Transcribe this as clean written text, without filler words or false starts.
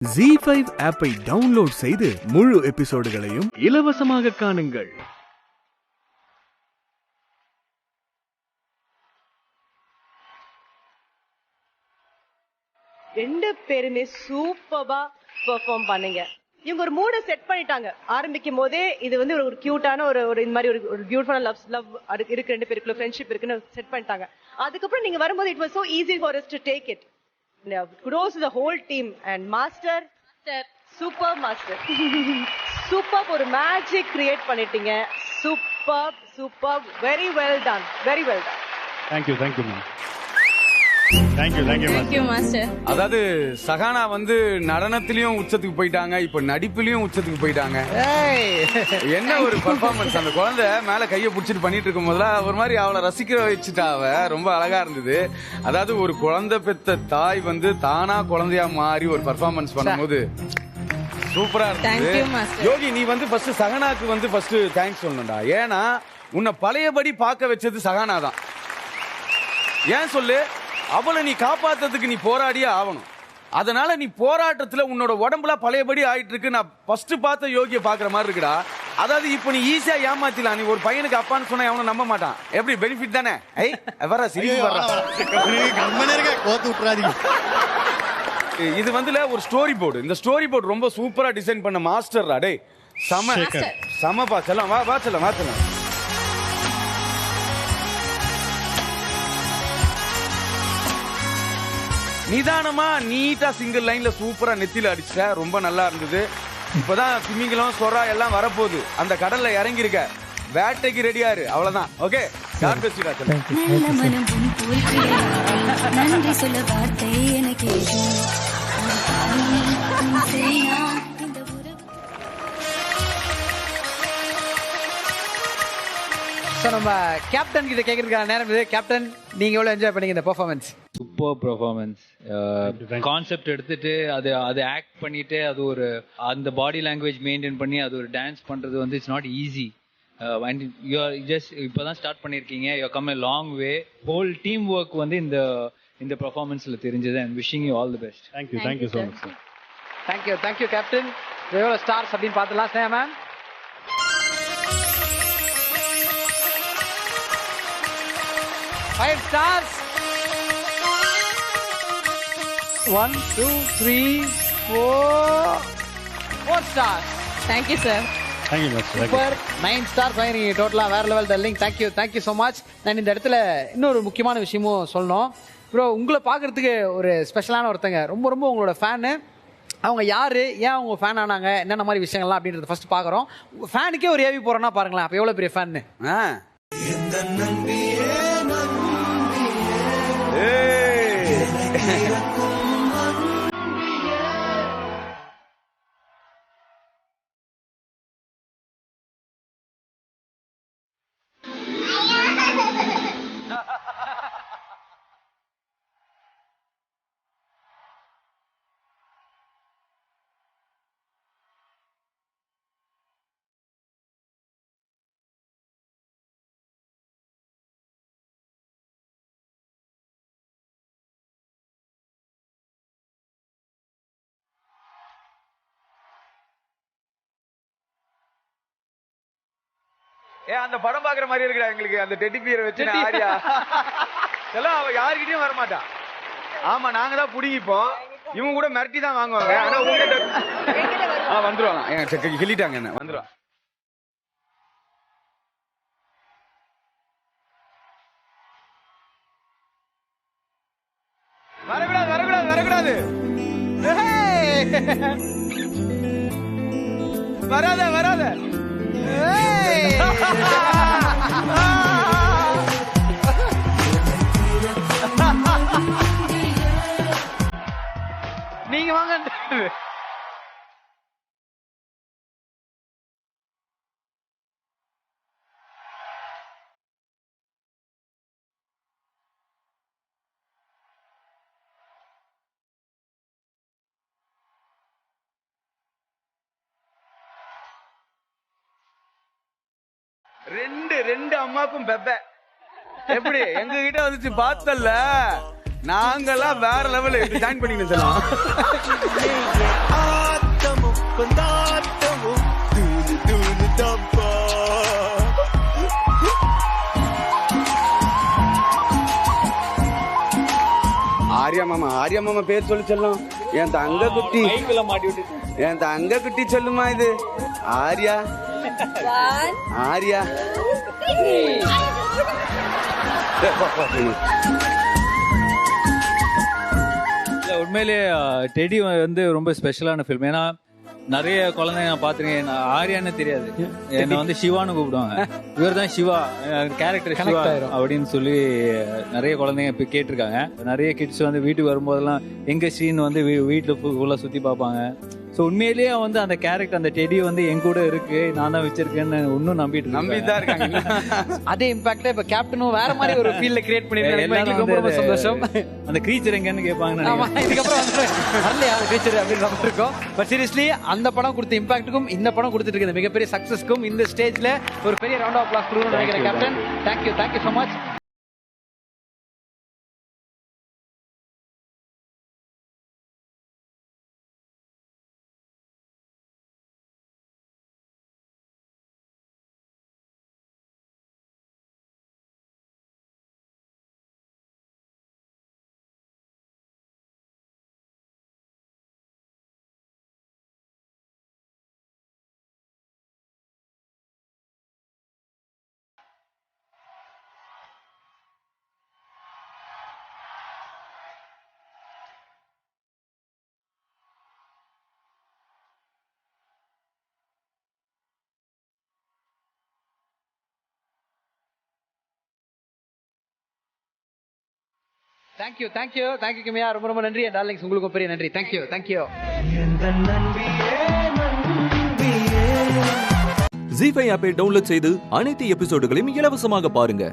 ZEE5 ஆப்பை download செய்து முழு எபிசோடுகளையும் இலவசமாக காணுங்கள். ரெண்டு பேருமே சூப்பரா பெர்ஃபார்ம் பண்ணீங்க. இவங்க ஒரு மூட செட் பண்ணிட்டாங்க. ஆரம்பிக்கும் போதே இது வந்து ஒரு கியூட்டான ஒரு இந்த மாதிரி ஒரு பியூட்டிஃபுல் லவ் இருக்கு, ரெண்டு பேருக்குள்ள ஃப்ரெண்ட்ஷிப் இருக்குன்னு செட் பண்ணிட்டாங்க. அதுக்கப்புறம் நீங்க வரும்போது it was so easy for us to take it. Kudos to the whole team and master super master super ஒரு மேஜிக் கிரியேட் பண்ணிட்டீங்க. Super very well done thank you ma'am. Thank you master. அதாவது சகானா வந்து நடனத்திலயும் உச்சத்துக்கு போயிட்டாங்க, இப்ப நடிப்பிலயும் உச்சத்துக்கு போயிட்டாங்க. என்ன ஒரு பெர்ஃபார்மன்ஸ்! அந்த குழந்தை மேல கைய புடிச்சிட்டு பண்ணிட்டு இருக்கும் போதுல ஒரு மாதிரி அவளை ரசிக்க வச்சுட்டா. அவ ரொம்ப அழகா இருந்தது. அதாவது ஒரு குழந்தை பெத்த தாய் வந்து தானா குழந்தையா மாறி ஒரு பெர்ஃபார்மன்ஸ் பண்ணும்போது சூப்பரா இருந்தது. யோகி, நீ வந்து ஃபர்ஸ்ட் சகானாக்கு வந்து ஃபர்ஸ்ட் தேங்க்ஸ் சொல்லணும்டா. ஏன்னா உன்னை பழையபடி பார்க்க வச்சது சகானா தான். ஏன் சொல்லு? அவளை நீ காப்பாத்துறதுக்கு நீ போராடியே ஆகணும். அதனால நீ போராட்டத்துல உன்னோட உடம்புல பழையபடி ஆயிட்டு இருக்கு. நான் ஃபர்ஸ்ட் பார்த்த யோகியை பாக்குற மாதிரி இருக்குடா. அதாவது இப்ப நீ ஈஸியா ஏமாத்திலாம். நீ ஒரு பையனுக்கு அப்பான்னு சொன்னா எவனும் நம்ப மாட்டான். எப்படி பெனிஃபிட் தானே? வர சிரிப்பு வர. இது வந்து ஒரு ஸ்டோரி போர்டு. இந்த ஸ்டோரி போர்டு ரொம்ப சூப்பரா டிசைன் பண்ண மாஸ்டர். அடே சமப்பா. செல்லாம் வா செல்லாம் வா செல்லாம். நிதானமா நீட்டா சிங்கிள் லைன்ல சூப்பரா நெத்தில அடிச்ச. ரொம்ப நல்லா இருந்தது. இப்பதான் திமிங்கலம் சொரா எல்லாம் வரப்போகுது. அந்த கடல்ல இறங்கி இருக்க, வேட்டைக்கு ரெடியா இரு. அவ்வளவுதான். Okay, God bless you. நன்றி சொல்ல வார்த்தை எனக்கு. நம்ம கேப்டன் கிட்ட கேட்கறதுக்கான நேரம் இது. கேப்டன், நீங்க எவ்வளவு என்ஜாய் பண்ணீங்க இந்த பெர்ஃபார்மன்ஸ்? Super performance. கான்செப்ட் எடுத்துட்டு அது ஆக்ட் பண்ணிட்டு அது ஒரு அந்த பாடி லாங்குவேஜ் மெயின்டைன் பண்ணி அது ஒரு டான்ஸ் பண்றது வந்து it's not easy. You are just இப்பதான் ஸ்டார்ட் பண்ணிருக்கீங்க. You are come a long way. Whole team work வந்து இந்த பெர்ஃபார்மன்ஸ்ல தெரிஞ்சது. And wishing you all the best. Thank you so much sir. Thank you captain. எவ்வளவு stars அப்படின்னு பார்த்தலாம். Sneha ma'am? 5 stars. 1 2 3 4 stars. Thank you sir. Thank you master. Super. 9 stars வாங்கினீங்க டோட்டலா. வேற level darling. Thank you so much. நான் இந்த இடத்துல இன்னொரு முக்கியமான விஷயமும் சொல்லணும். ப்ரோ, உங்களை பார்க்கறதுக்கு ஒரு ஸ்பெஷலான ஒருத்தங்க, ரொம்ப உங்களோட ஃபேனு. அவங்க யாரு, ஏன் அவங்க ஃபேன் ஆனாங்க, என்னென்ன மாதிரி விஷயங்கள்லாம் அப்படின்றத ஃபர்ஸ்ட் பார்க்குறோம். ஃபேனுக்கே ஒரு ஏவி போறோம்னா பாருங்களேன், அப்போ எவ்வளோ பெரிய ஃபேன்னு. அந்த படம் பாக்குற மாதிரி இருக்குடா எங்களுக்கு. அந்த டெட்டி பியரை வச்சு ஆரியா எல்லாம் அவ யாருக்கிட்டையும் வரமாட்டான். ஆமா, நாங்க தான் புடிங்கிப்போம். இவங்க கூட மிரட்டி தான் வாங்குவாங்க. ஆனா உங்ககிட்ட வந்துருவாங்க. கிள்ளிட்டாங்க என்ன, வந்துருவாங்க. வரக்கூடாது. வராத. நீங்க வாங்க. ரெண்டு அம்மாக்கும் பெப்ப. எப்படி எங்க கிட்ட வந்துச்சு பார்த்தல? நாங்கெல்லாம் வேற லெவல்ல ஜாயின் பண்ணிக்கணும். மாமா ஆரியா மாமா பேர் சொல்லி சொல்லும். என் தங்க குட்டி, என் தங்க குட்டி சொல்லுமா இது. ஆரியா ஆரியா உண்மையிலேயே டெடி வந்து ரொம்ப ஸ்பெஷலான ஃபிலிம். ஏன்னா நிறைய குழந்தைங்க நான் பாத்துருக்கேன், ஆரியான்னு தெரியாது, என்ன வந்து சிவான்னு கூப்பிடுவாங்க. இவர் தான் சிவா, கேரக்டர் சிவா அப்படின்னு சொல்லி நிறைய குழந்தைங்க இப்ப கேட்டிருக்காங்க. நிறைய கிட்ஸ் வந்து வீட்டுக்கு வரும்போதெல்லாம் எங்க சீன் வந்து வீட்டுல சுத்தி பார்ப்பாங்க. ஸோ உண்மையிலேயே வந்து அந்த கேரக்டர், அந்த டெடி வந்து என் கூட இருக்கு, நான் தான் வச்சிருக்கேன்னு இன்னும் நம்பிதான் இருக்காங்க. அதே இம்பாக்ட் இப்ப கேப்டனும் வேற மாதிரி ஒரு ஃபீல்ல கிரியேட் பண்ணிருக்காங்க. ரொம்ப சந்தோஷம். அந்த கிரீச்சர் எங்கன்னு கேட்பாங்க. இதுக்கப்புறம் வரலையா கிரீச்சர் அப்படின்னு இருக்கோம். பட் சீரியஸ்லி அந்த படம் கொடுத்த இம்பாக்டுக்கும் இந்த படம் கொடுத்துட்டு இருக்கிற மிகப்பெரிய சக்சஸ்க்கும் இந்த ஸ்டேஜ்ல ஒரு பெரிய ரவுண்ட் ஆஃப் அப்ளாஸ் கொடுக்கணும்னு நினைக்கிறேன் captain. Thank you so much. Thank you Kimia, ரொம்ப நன்றி. டார்லிங்ஸ் உங்களுக்கு பெரிய நன்றி. தேங்க்யூ. ஜீ5 ஆப்பை டவுன்லோட் செய்து அனைத்து எபிசோடுகளையும் இலவசமாக பாருங்க.